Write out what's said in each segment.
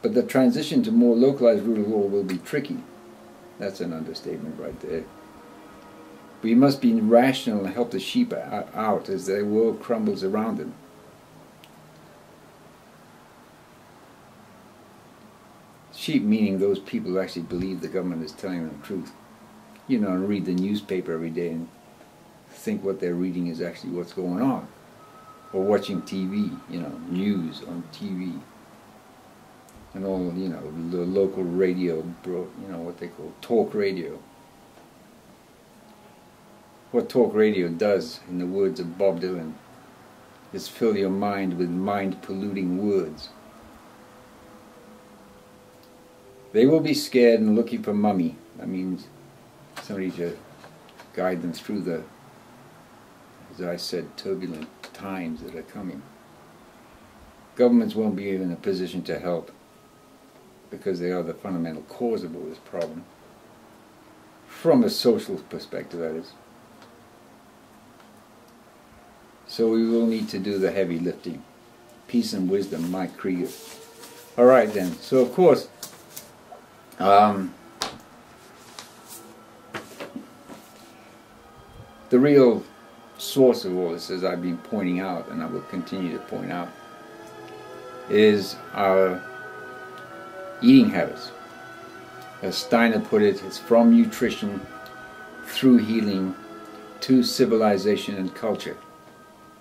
But the transition to more localized rule of law will be tricky. That's an understatement right there. We must be rational and help the sheep out as their world crumbles around them. Sheep meaning those people who actually believe the government is telling them the truth. You know, and read the newspaper every day and think what they're reading is actually what's going on. Or watching TV, you know, news on TV. And all, you know, the local radio, you know, what they call talk radio. What talk radio does, in the words of Bob Dylan, is fill your mind with mind-polluting words. They will be scared and looking for mummy. That means somebody to guide them through the, as I said, turbulent times that are coming. Governments won't be in a position to help because they are the fundamental cause of all this problem. From a social perspective, that is. So we will need to do the heavy lifting. Peace and wisdom, Mike Krieger. All right then. So of course, the real source of all this, as I've been pointing out, and I will continue to point out, is our eating habits. As Steiner put it, it's from nutrition through healing to civilization and culture.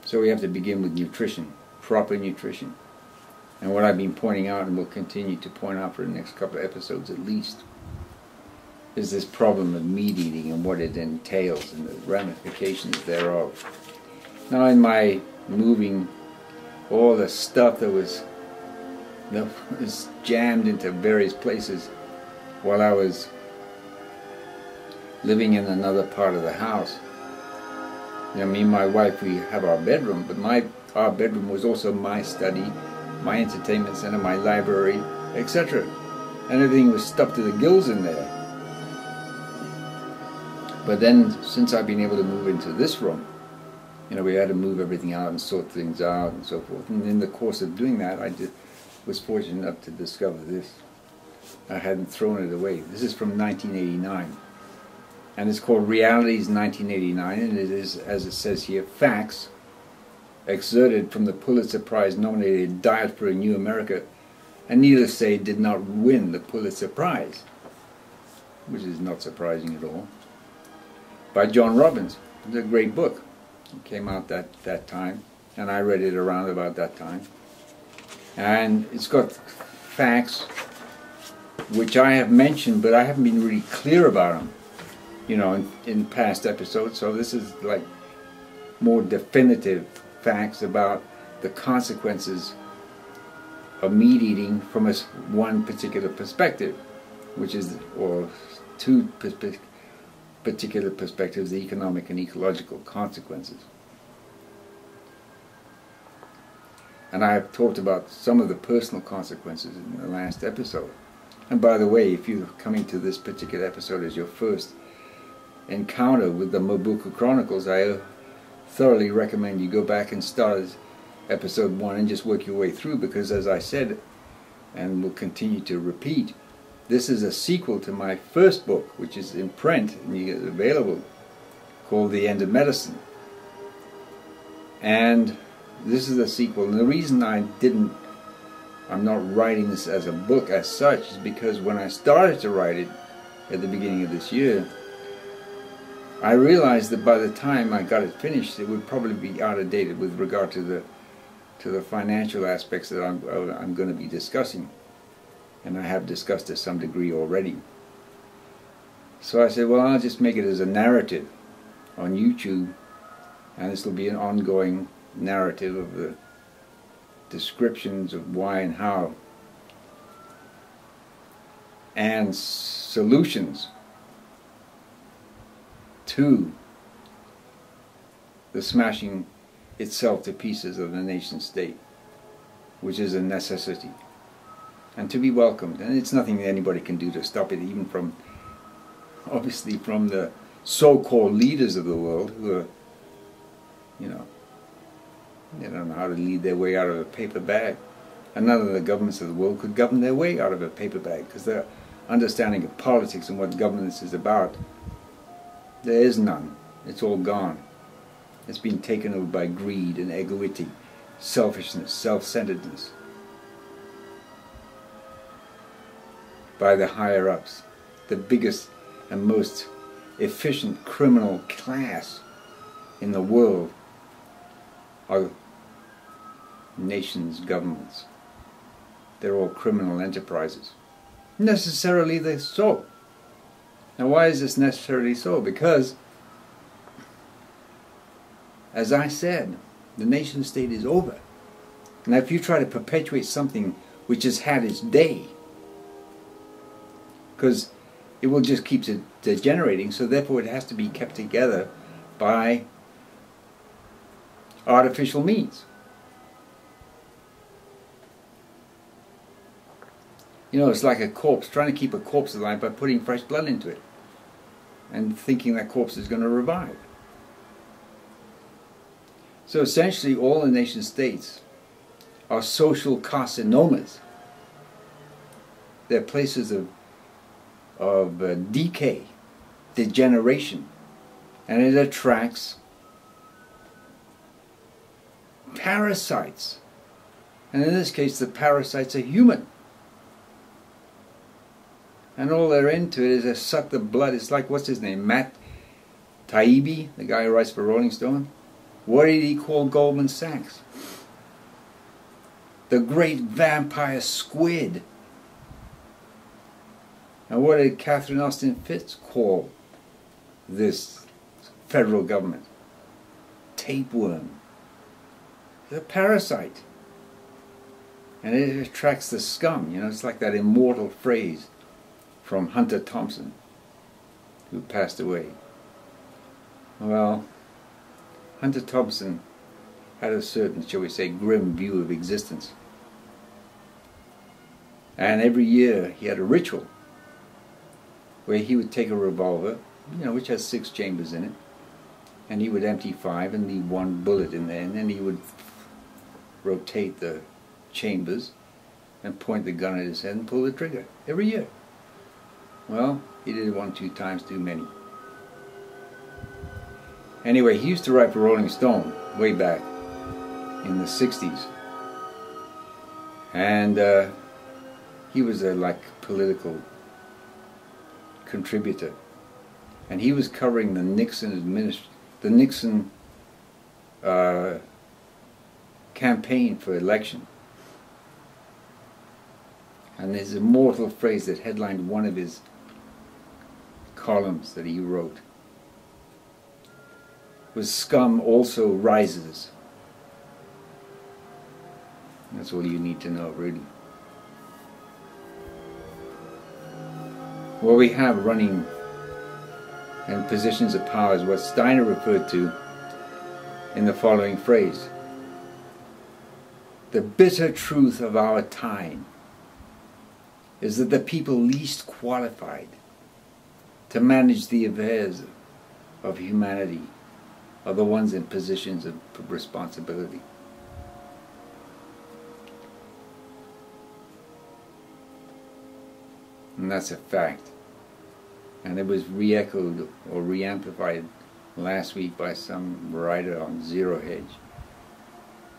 So we have to begin with nutrition, proper nutrition. And what I've been pointing out, and will continue to point out for the next couple of episodes at least, is this problem of meat eating and what it entails and the ramifications thereof. Now in my moving all the stuff that was jammed into various places while I was living in another part of the house. You know, me and my wife, we have our bedroom, but our bedroom was also my study, my entertainment center, my library, etc. And everything was stuffed to the gills in there. But then, since I've been able to move into this room, you know, we had to move everything out and sort things out and so forth. And in the course of doing that, I was fortunate enough to discover this. I hadn't thrown it away. This is from 1989. And it's called Realities 1989, and it is, as it says here, facts exerted from the Pulitzer Prize nominated Diet for a New America, and needless to say did not win the Pulitzer Prize, which is not surprising at all, by John Robbins. It's a great book. It came out that time, and I read it around about that time. And it's got facts which I have mentioned, but I haven't been really clear about them, you know, in past episodes. So this is like more definitive facts about the consequences of meat eating from one particular perspective, which is, or two particular perspectives, the economic and ecological consequences. And I have talked about some of the personal consequences in the last episode. And by the way, if you're coming to this particular episode as your first encounter with the Mobuku Chronicles, I thoroughly recommend you go back and start episode 1 and just work your way through, because as I said, and will continue to repeat, this is a sequel to my first book, which is in print and available, called The End of Medicine. And this is a sequel, and the reason I'm not writing this as a book as such is because when I started to write it at the beginning of this year, I realized that by the time I got it finished, it would probably be out of date with regard to the financial aspects that I'm going to be discussing, and I have discussed to some degree already. So I said, well, I'll just make it as a narrative on YouTube, and this will be an ongoing narrative of the descriptions of why and how, and solutions to the smashing itself to pieces of the nation state, which is a necessity and to be welcomed. And it's nothing that anybody can do to stop it, even from, obviously, from the so-called leaders of the world who are, you know, they don't know how to lead their way out of a paper bag. and none of the governments of the world could govern their way out of a paper bag, because their understanding of politics and what governance is about, there is none. It's all gone. It's been taken over by greed and egoity, selfishness, self-centeredness, by the higher-ups, the biggest and most efficient criminal class in the world are nations' governments. They're all criminal enterprises. Necessarily they're so. Now why is this necessarily so? Because, as I said, the nation state is over. Now if you try to perpetuate something which has had its day, because it will just keep degenerating, so therefore it has to be kept together by artificial means. You know, it's like a corpse, trying to keep a corpse alive by putting fresh blood into it and thinking that corpse is going to revive. So essentially all the nation states are social carcinomas. They're places of decay, degeneration, and it attracts parasites. And in this case the parasites are human. And all they're into it is to suck the blood. It's like, what's his name, Matt Taibbi, the guy who writes for Rolling Stone? What did he call Goldman Sachs? The great vampire squid. And what did Catherine Austin Fitts call this federal government? Tapeworm. It's a parasite. And it attracts the scum. You know, it's like that immortal phrase from Hunter Thompson, who passed away. Well, Hunter Thompson had a certain, shall we say, grim view of existence. And every year he had a ritual where he would take a revolver, you know, which has 6 chambers in it, and he would empty 5 and leave 1 bullet in there, and then he would rotate the chambers and point the gun at his head and pull the trigger every year. Well, he did it 1-2 times too many. Anyway, he used to write for Rolling Stone way back in the 60s. And he was a political contributor. And he was covering the Nixon campaign for election. And his immortal phrase that headlined one of his columns that he wrote was, "Scum also rises." That's all you need to know, really. What we have running in positions of power is what Steiner referred to in the following phrase: "The bitter truth of our time is that the people least qualified to manage the affairs of humanity are the ones in positions of responsibility." And that's a fact. And it was re-echoed or re-amplified last week by some writer on Zero Hedge,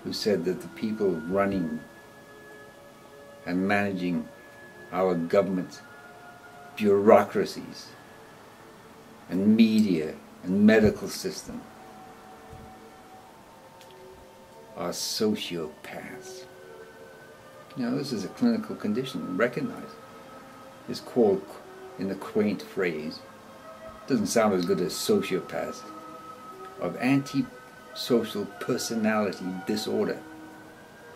who said that the people running and managing our government, bureaucracies, and media and medical system are sociopaths. Now, this is a clinical condition, recognized. It's called, in the quaint phrase, doesn't sound as good as sociopaths, of antisocial personality disorder.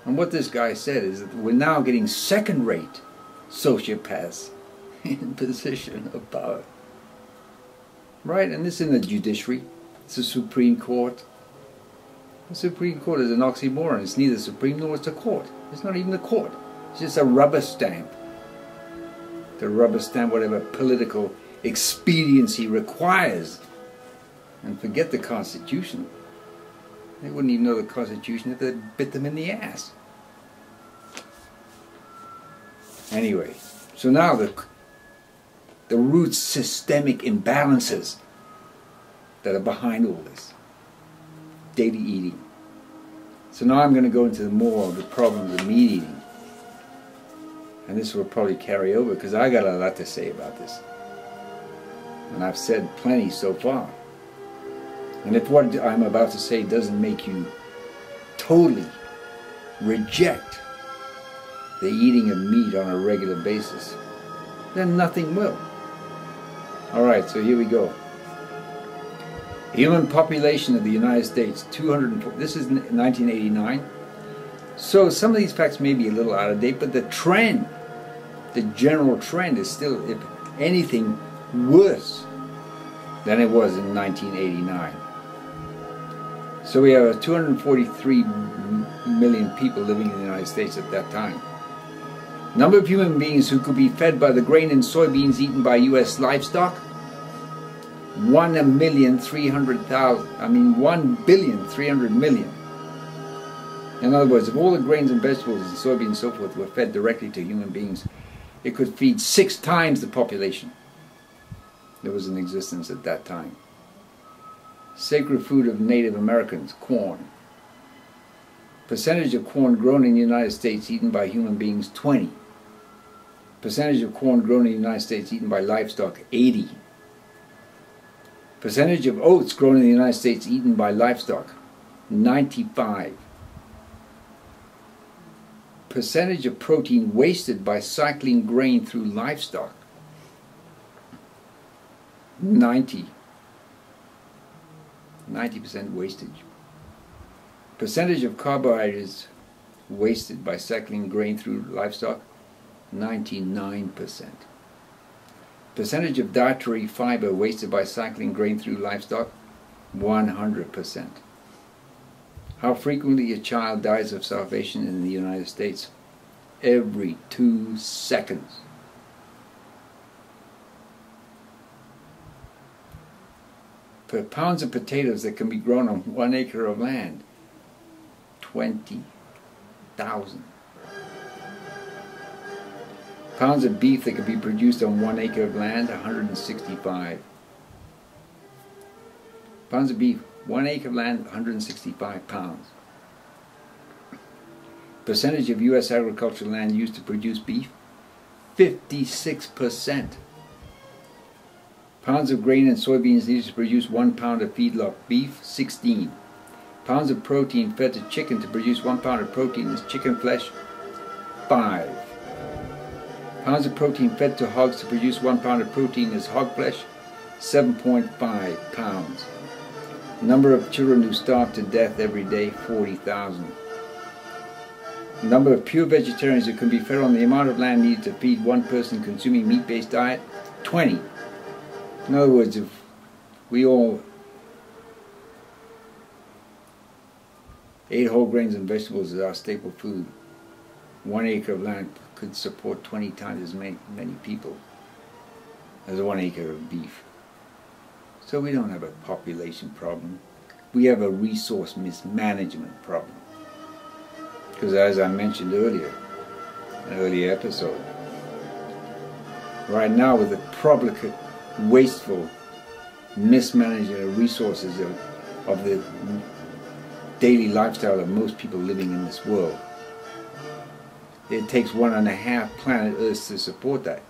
And what this guy said is that we're now getting second-rate sociopaths in position of power. Right? And this in the judiciary. It's the Supreme Court. The Supreme Court is an oxymoron. It's neither supreme nor it's a court. It's not even a court. It's just a rubber stamp. To rubber stamp whatever political expediency requires. And forget the Constitution. They wouldn't even know the Constitution if they bit them in the ass. Anyway, so now the root systemic imbalances that are behind all this. Daily eating. So now I'm going to go into more of the problems of meat eating. And this will probably carry over because I got a lot to say about this. And I've said plenty so far. And if what I'm about to say doesn't make you totally reject the eating of meat on a regular basis, then nothing will. Alright, so here we go. Human population of the United States, 204. This is 1989. So some of these facts may be a little out of date, but the trend, the general trend is still, if anything, worse than it was in 1989. So we have 243 million people living in the United States at that time. Number of human beings who could be fed by the grain and soybeans eaten by U.S. livestock, 1,300,000,000. In other words, if all the grains and vegetables and soybeans and so forth were fed directly to human beings, it could feed 6 times the population that was in existence at that time. Sacred food of Native Americans, corn. Percentage of corn grown in the United States eaten by human beings, 20. Percentage of corn grown in the United States eaten by livestock, 80. Percentage of oats grown in the United States eaten by livestock, 95. Percentage of protein wasted by cycling grain through livestock, 90% wastage. Percentage of carbohydrates wasted by cycling grain through livestock, 99%. Percentage of dietary fiber wasted by cycling grain through livestock, 100%. How frequently a child dies of starvation in the United States? Every 2 seconds. Per pounds of potatoes that can be grown on 1 acre of land, 20,000. Pounds of beef that can be produced on 1 acre of land, 165. Pounds of beef, 1 acre of land, 165 pounds. Percentage of U.S. agricultural land used to produce beef, 56%. Pounds of grain and soybeans needed to produce 1 pound of feedlot beef, 16. Pounds of protein fed to chicken to produce 1 pound of protein is chicken flesh, 5. Pounds of protein fed to hogs to produce 1 pound of protein is hog flesh, 7.5 pounds. Number of children who starve to death every day, 40,000. Number of pure vegetarians who can be fed on the amount of land needed to feed 1 person consuming meat-based diet, 20. In other words, if we all ate whole grains and vegetables as our staple food, 1 acre of land could support 20 times as many people as 1 acre of beef. So we don't have a population problem. We have a resource mismanagement problem. Because as I mentioned earlier, in an earlier episode, right now with the profligate, wasteful mismanagement of resources of the daily lifestyle of most people living in this world, it takes 1.5 planet Earths to support that.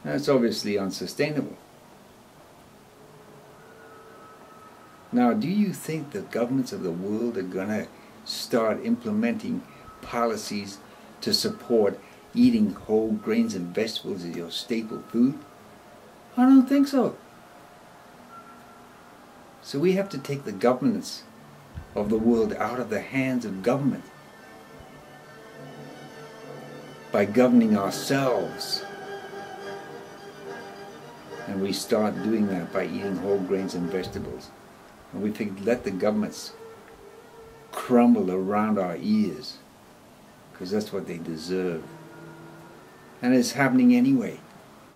That's obviously unsustainable. Now, do you think the governments of the world are going to start implementing policies to support eating whole grains and vegetables as your staple food? I don't think so. So we have to take the governments of the world out of the hands of government by governing ourselves. And we start doing that by eating whole grains and vegetables. And we think, let the governments crumble around our ears, because that's what they deserve. And it's happening anyway.